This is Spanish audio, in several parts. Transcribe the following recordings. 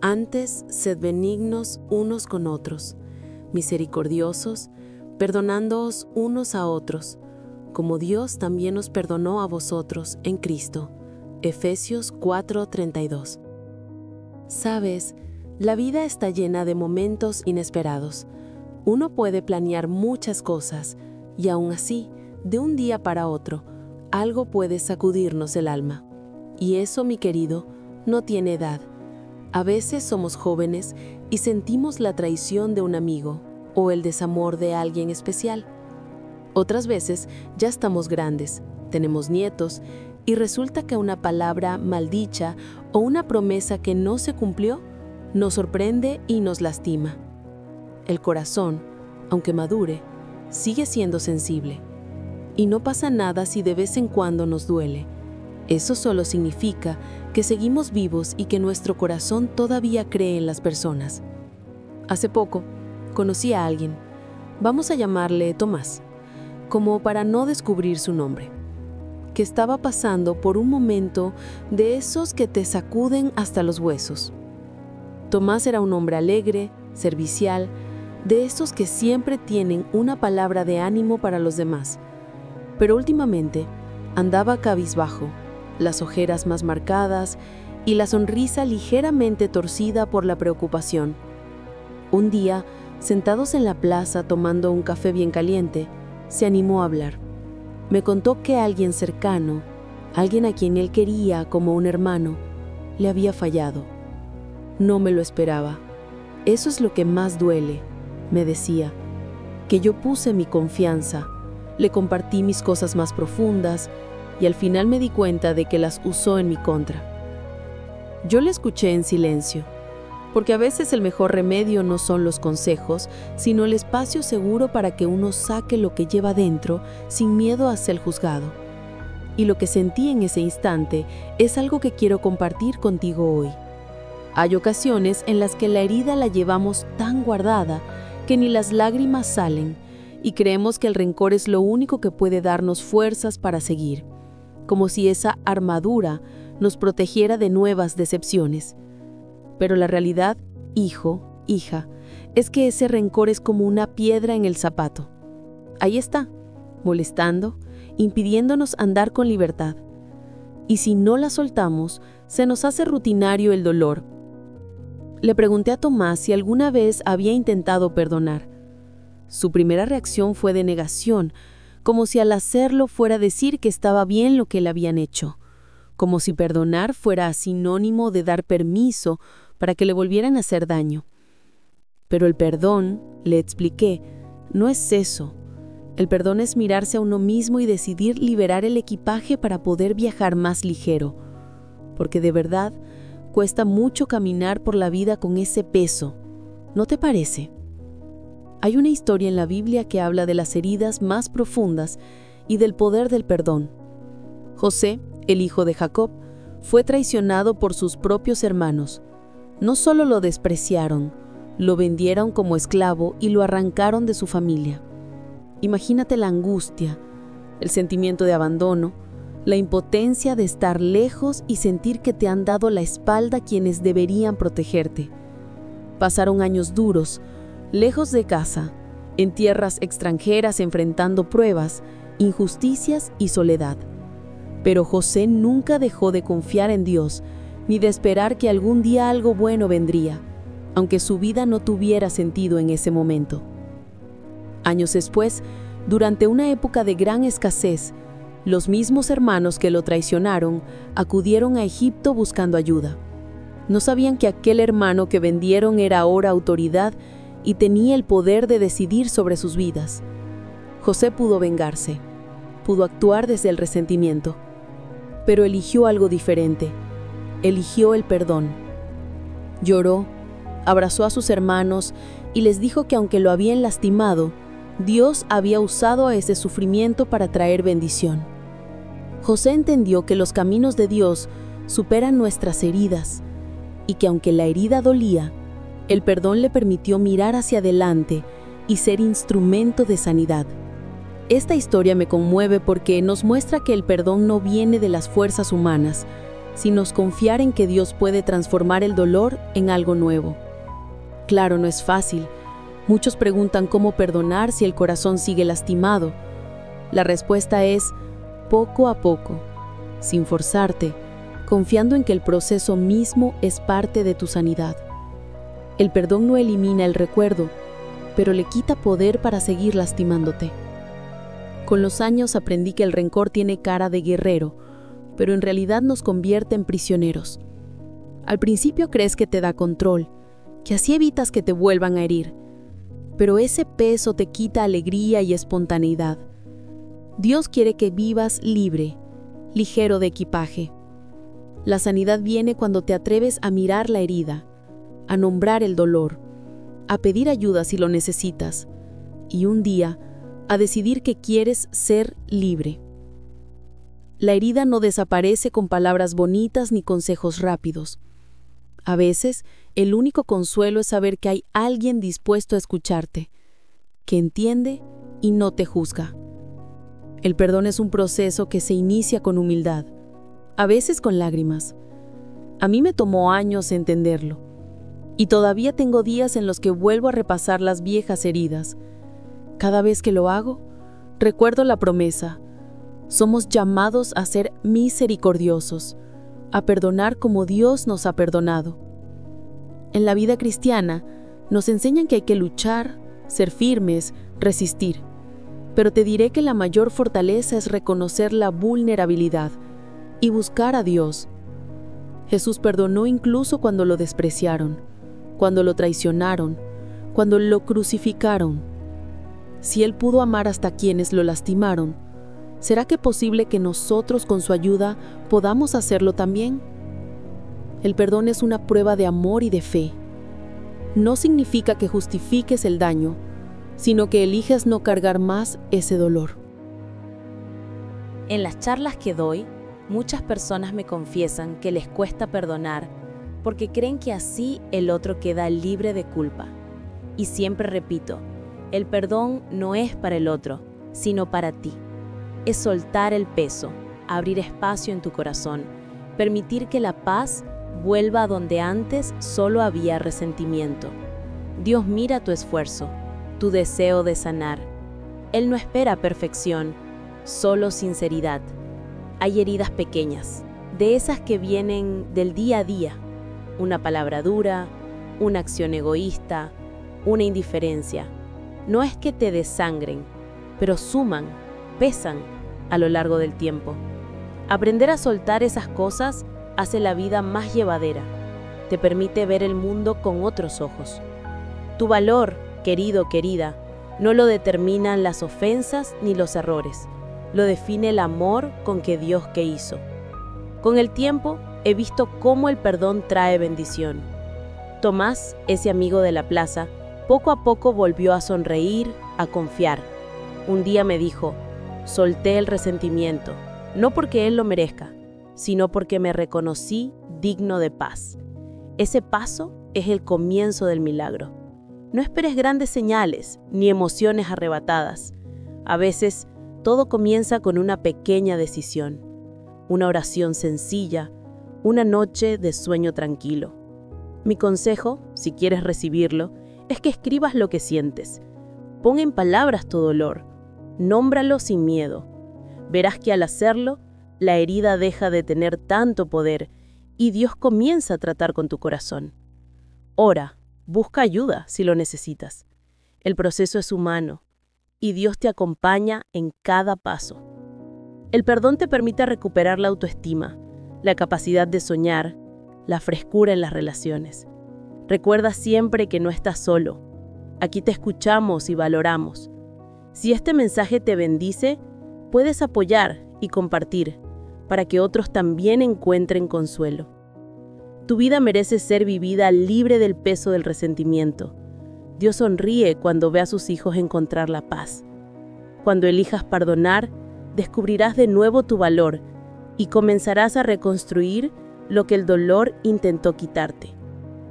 Antes, sed benignos unos con otros, misericordiosos, perdonándoos unos a otros, como Dios también os perdonó a vosotros en Cristo. Efesios 4:32. Sabes, la vida está llena de momentos inesperados. Uno puede planear muchas cosas y aún así, de un día para otro, algo puede sacudirnos el alma. Y eso, mi querido, no tiene edad. A veces somos jóvenes y sentimos la traición de un amigo o el desamor de alguien especial. Otras veces ya estamos grandes, tenemos nietos y resulta que una palabra maldicha o una promesa que no se cumplió nos sorprende y nos lastima. El corazón, aunque madure, sigue siendo sensible. Y no pasa nada si de vez en cuando nos duele. Eso solo significa que seguimos vivos y que nuestro corazón todavía cree en las personas. Hace poco, conocí a alguien, vamos a llamarle Tomás, como para no descubrir su nombre, que estaba pasando por un momento de esos que te sacuden hasta los huesos. Tomás era un hombre alegre, servicial, de esos que siempre tienen una palabra de ánimo para los demás, pero últimamente andaba cabizbajo, las ojeras más marcadas y la sonrisa ligeramente torcida por la preocupación. Un día, sentados en la plaza tomando un café bien caliente, se animó a hablar. Me contó que alguien cercano, alguien a quien él quería como un hermano, le había fallado. No me lo esperaba. Eso es lo que más duele, me decía, que yo puse mi confianza, le compartí mis cosas más profundas y al final me di cuenta de que las usó en mi contra. Yo le escuché en silencio, porque a veces el mejor remedio no son los consejos, sino el espacio seguro para que uno saque lo que lleva dentro sin miedo a ser juzgado. Y lo que sentí en ese instante es algo que quiero compartir contigo hoy. Hay ocasiones en las que la herida la llevamos tan guardada que ni las lágrimas salen y creemos que el rencor es lo único que puede darnos fuerzas para seguir, como si esa armadura nos protegiera de nuevas decepciones. Pero la realidad, hijo, hija, es que ese rencor es como una piedra en el zapato. Ahí está, molestando, impidiéndonos andar con libertad. Y si no la soltamos, se nos hace rutinario el dolor. Le pregunté a Tomás si alguna vez había intentado perdonar. Su primera reacción fue de negación, como si al hacerlo fuera decir que estaba bien lo que le habían hecho, como si perdonar fuera sinónimo de dar permiso para que le volvieran a hacer daño. Pero el perdón, le expliqué, no es eso. El perdón es mirarse a uno mismo y decidir liberar el equipaje para poder viajar más ligero, porque de verdad cuesta mucho caminar por la vida con ese peso, ¿no te parece? Hay una historia en la Biblia que habla de las heridas más profundas y del poder del perdón. José, el hijo de Jacob, fue traicionado por sus propios hermanos. No solo lo despreciaron, lo vendieron como esclavo y lo arrancaron de su familia. Imagínate la angustia, el sentimiento de abandono, la impotencia de estar lejos y sentir que te han dado la espalda quienes deberían protegerte. Pasaron años duros, lejos de casa, en tierras extranjeras enfrentando pruebas, injusticias y soledad. Pero José nunca dejó de confiar en Dios, ni de esperar que algún día algo bueno vendría, aunque su vida no tuviera sentido en ese momento. Años después, durante una época de gran escasez, los mismos hermanos que lo traicionaron acudieron a Egipto buscando ayuda. No sabían que aquel hermano que vendieron era ahora autoridad y tenía el poder de decidir sobre sus vidas. José pudo vengarse, pudo actuar desde el resentimiento, pero eligió algo diferente. Eligió el perdón. Lloró, abrazó a sus hermanos y les dijo que aunque lo habían lastimado, Dios había usado a ese sufrimiento para traer bendición. José entendió que los caminos de Dios superan nuestras heridas y que aunque la herida dolía, el perdón le permitió mirar hacia adelante y ser instrumento de sanidad. Esta historia me conmueve porque nos muestra que el perdón no viene de las fuerzas humanas, sino confiar en que Dios puede transformar el dolor en algo nuevo. Claro, no es fácil. Muchos preguntan cómo perdonar si el corazón sigue lastimado. La respuesta es poco a poco, sin forzarte, confiando en que el proceso mismo es parte de tu sanidad. El perdón no elimina el recuerdo, pero le quita poder para seguir lastimándote. Con los años aprendí que el rencor tiene cara de guerrero, pero en realidad nos convierte en prisioneros. Al principio crees que te da control, que así evitas que te vuelvan a herir, pero ese peso te quita alegría y espontaneidad. Dios quiere que vivas libre, ligero de equipaje. La sanidad viene cuando te atreves a mirar la herida, a nombrar el dolor, a pedir ayuda si lo necesitas, y un día a decidir que quieres ser libre. La herida no desaparece con palabras bonitas ni consejos rápidos. A veces, el único consuelo es saber que hay alguien dispuesto a escucharte, que entiende y no te juzga. El perdón es un proceso que se inicia con humildad, a veces con lágrimas. A mí me tomó años entenderlo, y todavía tengo días en los que vuelvo a repasar las viejas heridas. Cada vez que lo hago, recuerdo la promesa. Somos llamados a ser misericordiosos, a perdonar como Dios nos ha perdonado. En la vida cristiana, nos enseñan que hay que luchar, ser firmes, resistir. Pero te diré que la mayor fortaleza es reconocer la vulnerabilidad y buscar a Dios. Jesús perdonó incluso cuando lo despreciaron, cuando lo traicionaron, cuando lo crucificaron. Si Él pudo amar hasta quienes lo lastimaron, ¿será que posible que nosotros con su ayuda podamos hacerlo también? El perdón es una prueba de amor y de fe. No significa que justifiques el daño, sino que eliges no cargar más ese dolor. En las charlas que doy, muchas personas me confiesan que les cuesta perdonar porque creen que así el otro queda libre de culpa. Y siempre repito, el perdón no es para el otro, sino para ti. Es soltar el peso, abrir espacio en tu corazón, permitir que la paz vuelva a donde antes solo había resentimiento. Dios mira tu esfuerzo, tu deseo de sanar. Él no espera perfección, solo sinceridad. Hay heridas pequeñas, de esas que vienen del día a día. Una palabra dura, una acción egoísta, una indiferencia. No es que te desangren, pero suman, pesan a lo largo del tiempo. Aprender a soltar esas cosas hace la vida más llevadera. Te permite ver el mundo con otros ojos. Tu valor, querido, querida, no lo determinan las ofensas ni los errores. Lo define el amor con que Dios te hizo. Con el tiempo, he visto cómo el perdón trae bendición. Tomás, ese amigo de la plaza, poco a poco volvió a sonreír, a confiar. Un día me dijo, solté el resentimiento, no porque él lo merezca, sino porque me reconocí digno de paz. Ese paso es el comienzo del milagro. No esperes grandes señales ni emociones arrebatadas. A veces, todo comienza con una pequeña decisión, una oración sencilla, una noche de sueño tranquilo. Mi consejo, si quieres recibirlo, es que escribas lo que sientes. Pon en palabras tu dolor, nómbralo sin miedo. Verás que al hacerlo, la herida deja de tener tanto poder y Dios comienza a tratar con tu corazón. Ora, busca ayuda si lo necesitas. El proceso es humano y Dios te acompaña en cada paso. El perdón te permite recuperar la autoestima, la capacidad de soñar, la frescura en las relaciones. Recuerda siempre que no estás solo. Aquí te escuchamos y valoramos. Si este mensaje te bendice, puedes apoyar y compartir para que otros también encuentren consuelo. Tu vida merece ser vivida libre del peso del resentimiento. Dios sonríe cuando ve a sus hijos encontrar la paz. Cuando elijas perdonar, descubrirás de nuevo tu valor y comenzarás a reconstruir lo que el dolor intentó quitarte.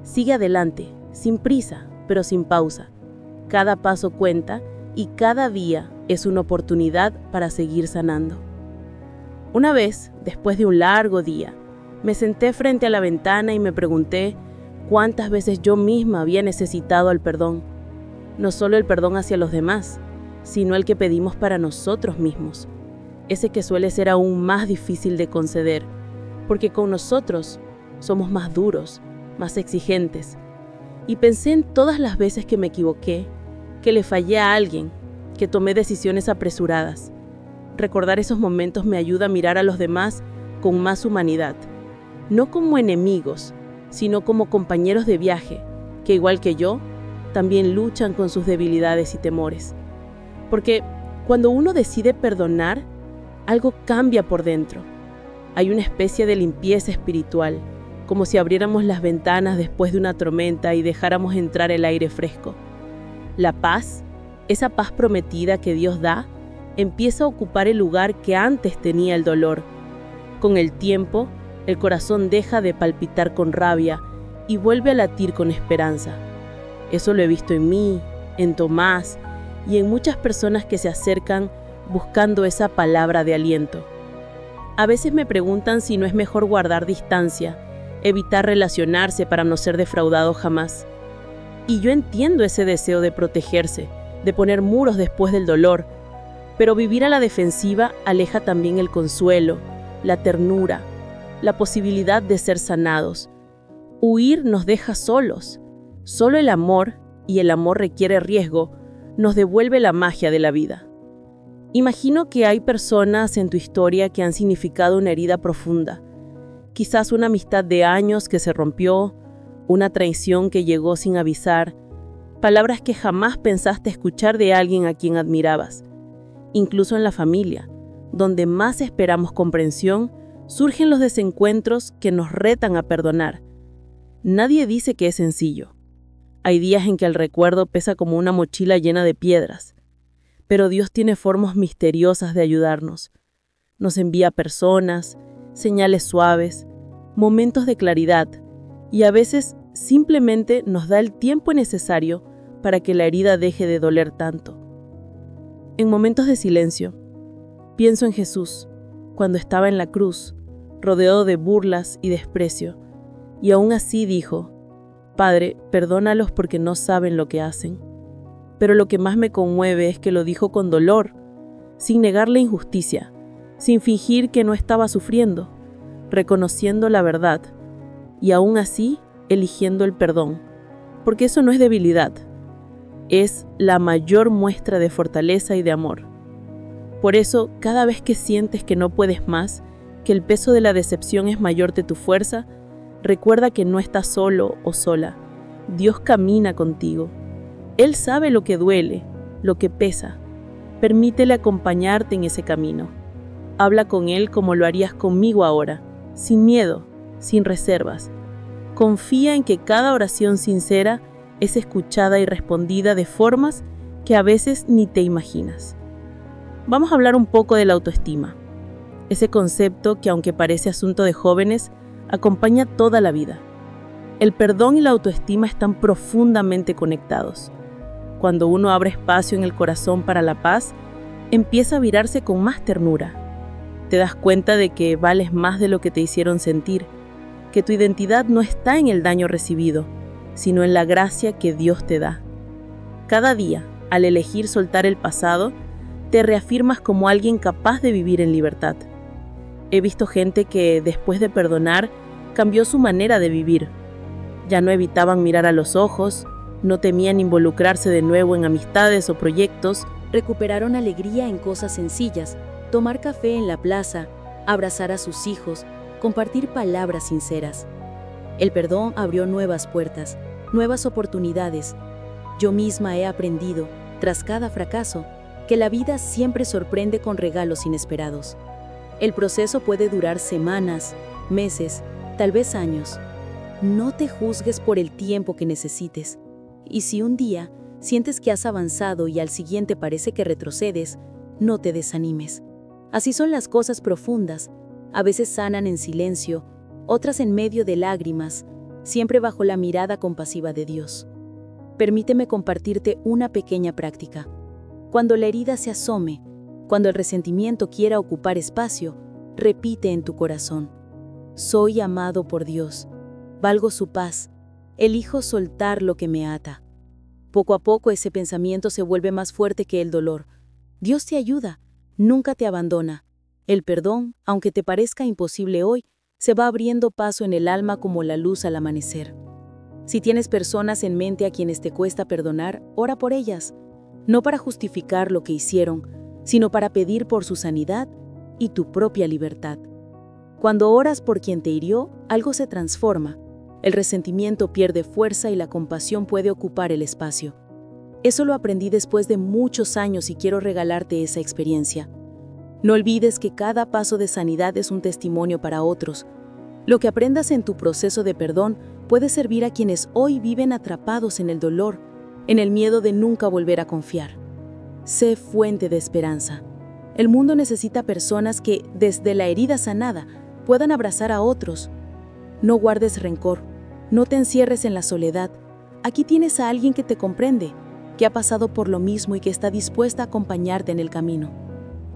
Sigue adelante, sin prisa, pero sin pausa. Cada paso cuenta y cada día es una oportunidad para seguir sanando. Una vez, después de un largo día, Me senté frente a la ventana y me pregunté cuántas veces yo misma había necesitado el perdón. No solo el perdón hacia los demás, sino el que pedimos para nosotros mismos. Ese que suele ser aún más difícil de conceder, porque con nosotros somos más duros, más exigentes. Y pensé en todas las veces que me equivoqué, que le fallé a alguien, que tomé decisiones apresuradas. Recordar esos momentos me ayuda a mirar a los demás con más humanidad, no como enemigos, sino como compañeros de viaje, que igual que yo, también luchan con sus debilidades y temores. Porque cuando uno decide perdonar, algo cambia por dentro. Hay una especie de limpieza espiritual, como si abriéramos las ventanas después de una tormenta y dejáramos entrar el aire fresco. La paz, esa paz prometida que Dios da, empieza a ocupar el lugar que antes tenía el dolor. Con el tiempo, el corazón deja de palpitar con rabia y vuelve a latir con esperanza. Eso lo he visto en mí, en Tomás y en muchas personas que se acercan buscando esa palabra de aliento. A veces me preguntan si no es mejor guardar distancia, evitar relacionarse para no ser defraudado jamás. Y yo entiendo ese deseo de protegerse, de poner muros después del dolor, pero vivir a la defensiva aleja también el consuelo, la ternura, la posibilidad de ser sanados. Huir nos deja solos. Solo el amor, y el amor requiere riesgo, nos devuelve la magia de la vida. Imagino que hay personas en tu historia que han significado una herida profunda. Quizás una amistad de años que se rompió, una traición que llegó sin avisar, palabras que jamás pensaste escuchar de alguien a quien admirabas. Incluso en la familia, donde más esperamos comprensión, surgen los desencuentros que nos retan a perdonar. Nadie dice que es sencillo. Hay días en que el recuerdo pesa como una mochila llena de piedras, pero Dios tiene formas misteriosas de ayudarnos. Nos envía personas, señales suaves, momentos de claridad, y a veces simplemente nos da el tiempo necesario para que la herida deje de doler tanto. En momentos de silencio, pienso en Jesús, cuando estaba en la cruz, rodeado de burlas y desprecio, y aún así dijo: Padre, perdónalos porque no saben lo que hacen. Pero lo que más me conmueve es que lo dijo con dolor, sin negar la injusticia, sin fingir que no estaba sufriendo, reconociendo la verdad, y aún así eligiendo el perdón, porque eso no es debilidad, es la mayor muestra de fortaleza y de amor. Por eso, cada vez que sientes que no puedes más, que el peso de la decepción es mayor de tu fuerza, recuerda que no estás solo o sola. Dios camina contigo. Él sabe lo que duele, lo que pesa. Permítele acompañarte en ese camino. Habla con Él como lo harías conmigo ahora, sin miedo, sin reservas. Confía en que cada oración sincera es escuchada y respondida de formas que a veces ni te imaginas. Vamos a hablar un poco de la autoestima. Ese concepto que, aunque parece asunto de jóvenes, acompaña toda la vida. El perdón y la autoestima están profundamente conectados. Cuando uno abre espacio en el corazón para la paz, empieza a virarse con más ternura. Te das cuenta de que vales más de lo que te hicieron sentir, que tu identidad no está en el daño recibido, sino en la gracia que Dios te da. Cada día, al elegir soltar el pasado, te reafirmas como alguien capaz de vivir en libertad. He visto gente que, después de perdonar, cambió su manera de vivir. Ya no evitaban mirar a los ojos, no temían involucrarse de nuevo en amistades o proyectos. Recuperaron alegría en cosas sencillas, tomar café en la plaza, abrazar a sus hijos, compartir palabras sinceras. El perdón abrió nuevas puertas, nuevas oportunidades. Yo misma he aprendido, tras cada fracaso, que la vida siempre sorprende con regalos inesperados. El proceso puede durar semanas, meses, tal vez años. No te juzgues por el tiempo que necesites. Y si un día sientes que has avanzado y al siguiente parece que retrocedes, no te desanimes. Así son las cosas profundas. A veces sanan en silencio, otras en medio de lágrimas, siempre bajo la mirada compasiva de Dios. Permíteme compartirte una pequeña práctica. Cuando la herida se asome, cuando el resentimiento quiera ocupar espacio, repite en tu corazón: Soy amado por Dios. Valgo su paz. Elijo soltar lo que me ata. Poco a poco ese pensamiento se vuelve más fuerte que el dolor. Dios te ayuda, nunca te abandona. El perdón, aunque te parezca imposible hoy, se va abriendo paso en el alma como la luz al amanecer. Si tienes personas en mente a quienes te cuesta perdonar, ora por ellas, no para justificar lo que hicieron, sino para pedir por su sanidad y tu propia libertad. Cuando oras por quien te hirió, algo se transforma. El resentimiento pierde fuerza y la compasión puede ocupar el espacio. Eso lo aprendí después de muchos años y quiero regalarte esa experiencia. No olvides que cada paso de sanidad es un testimonio para otros. Lo que aprendas en tu proceso de perdón puede servir a quienes hoy viven atrapados en el dolor, en el miedo de nunca volver a confiar. Sé fuente de esperanza. El mundo necesita personas que, desde la herida sanada, puedan abrazar a otros. No guardes rencor, no te encierres en la soledad. Aquí tienes a alguien que te comprende, que ha pasado por lo mismo y que está dispuesta a acompañarte en el camino.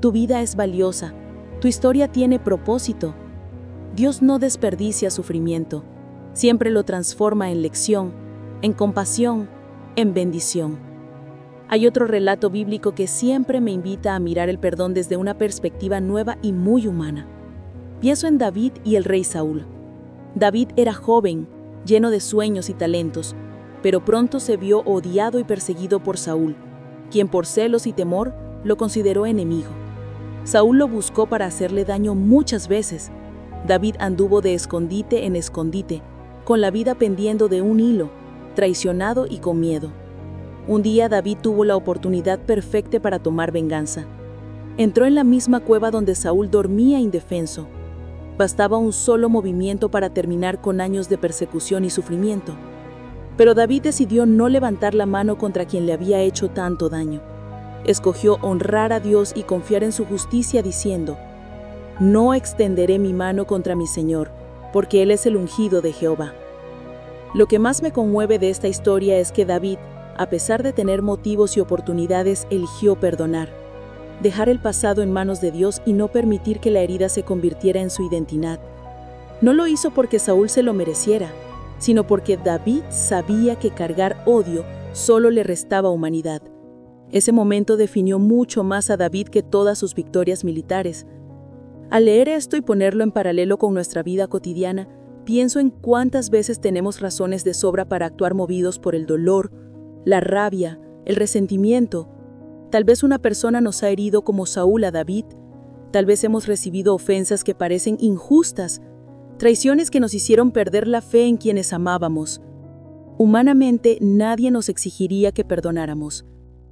Tu vida es valiosa, tu historia tiene propósito. Dios no desperdicia sufrimiento, siempre lo transforma en lección, en compasión, en bendición. Hay otro relato bíblico que siempre me invita a mirar el perdón desde una perspectiva nueva y muy humana. Pienso en David y el rey Saúl. David era joven, lleno de sueños y talentos, pero pronto se vio odiado y perseguido por Saúl, quien por celos y temor lo consideró enemigo. Saúl lo buscó para hacerle daño muchas veces. David anduvo de escondite en escondite, con la vida pendiendo de un hilo, traicionado y con miedo. Un día David tuvo la oportunidad perfecta para tomar venganza. Entró en la misma cueva donde Saúl dormía indefenso. Bastaba un solo movimiento para terminar con años de persecución y sufrimiento. Pero David decidió no levantar la mano contra quien le había hecho tanto daño. Escogió honrar a Dios y confiar en su justicia diciendo: «No extenderé mi mano contra mi Señor, porque Él es el ungido de Jehová». Lo que más me conmueve de esta historia es que David, a pesar de tener motivos y oportunidades, eligió perdonar, dejar el pasado en manos de Dios y no permitir que la herida se convirtiera en su identidad. No lo hizo porque Saúl se lo mereciera, sino porque David sabía que cargar odio solo le restaba humanidad. Ese momento definió mucho más a David que todas sus victorias militares. Al leer esto y ponerlo en paralelo con nuestra vida cotidiana, pienso en cuántas veces tenemos razones de sobra para actuar movidos por el dolor, la rabia, el resentimiento. Tal vez una persona nos ha herido como Saúl a David. Tal vez hemos recibido ofensas que parecen injustas, traiciones que nos hicieron perder la fe en quienes amábamos. Humanamente, nadie nos exigiría que perdonáramos.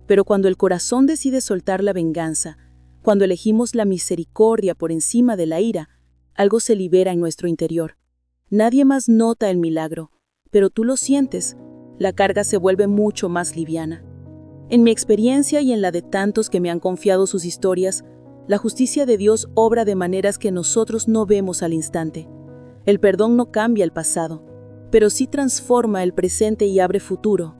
Pero cuando el corazón decide soltar la venganza, cuando elegimos la misericordia por encima de la ira, algo se libera en nuestro interior. Nadie más nota el milagro, pero tú lo sientes. La carga se vuelve mucho más liviana. En mi experiencia y en la de tantos que me han confiado sus historias, la justicia de Dios obra de maneras que nosotros no vemos al instante. El perdón no cambia el pasado, pero sí transforma el presente y abre futuro.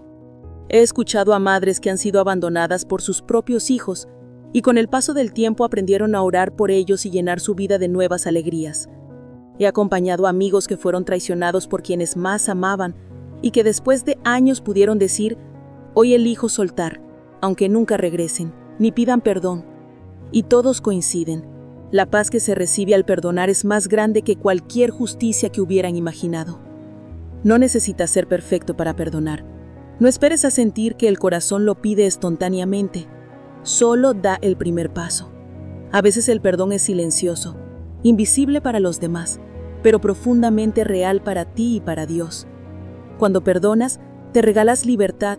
He escuchado a madres que han sido abandonadas por sus propios hijos y con el paso del tiempo aprendieron a orar por ellos y llenar su vida de nuevas alegrías. He acompañado a amigos que fueron traicionados por quienes más amaban y que después de años pudieron decir: «Hoy elijo soltar, aunque nunca regresen, ni pidan perdón». Y todos coinciden. La paz que se recibe al perdonar es más grande que cualquier justicia que hubieran imaginado. No necesitas ser perfecto para perdonar. No esperes a sentir que el corazón lo pide espontáneamente. Solo da el primer paso. A veces el perdón es silencioso, invisible para los demás, pero profundamente real para ti y para Dios. Cuando perdonas, te regalas libertad,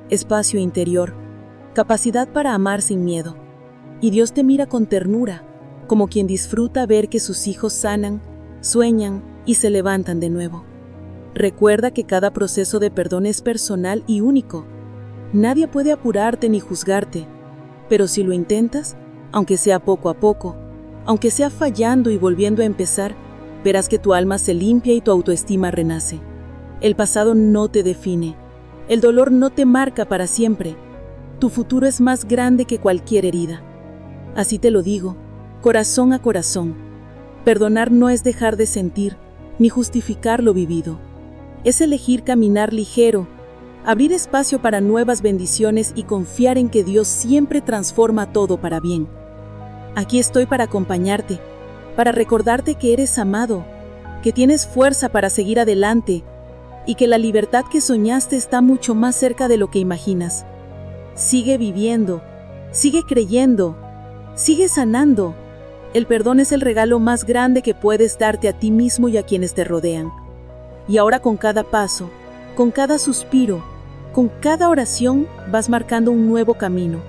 espacio interior, capacidad para amar sin miedo. Y Dios te mira con ternura, como quien disfruta ver que sus hijos sanan, sueñan y se levantan de nuevo. Recuerda que cada proceso de perdón es personal y único. Nadie puede apurarte ni juzgarte, pero si lo intentas, aunque sea poco a poco, aunque sea fallando y volviendo a empezar, verás que tu alma se limpia y tu autoestima renace. El pasado no te define. El dolor no te marca para siempre. Tu futuro es más grande que cualquier herida. Así te lo digo, corazón a corazón. Perdonar no es dejar de sentir, ni justificar lo vivido. Es elegir caminar ligero, abrir espacio para nuevas bendiciones y confiar en que Dios siempre transforma todo para bien. Aquí estoy para acompañarte, para recordarte que eres amado, que tienes fuerza para seguir adelante y que la libertad que soñaste está mucho más cerca de lo que imaginas. Sigue viviendo, sigue creyendo, sigue sanando. El perdón es el regalo más grande que puedes darte a ti mismo y a quienes te rodean. Y ahora con cada paso, con cada suspiro, con cada oración vas marcando un nuevo camino,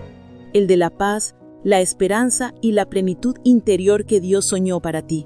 el de la paz, la esperanza y la plenitud interior que Dios soñó para ti.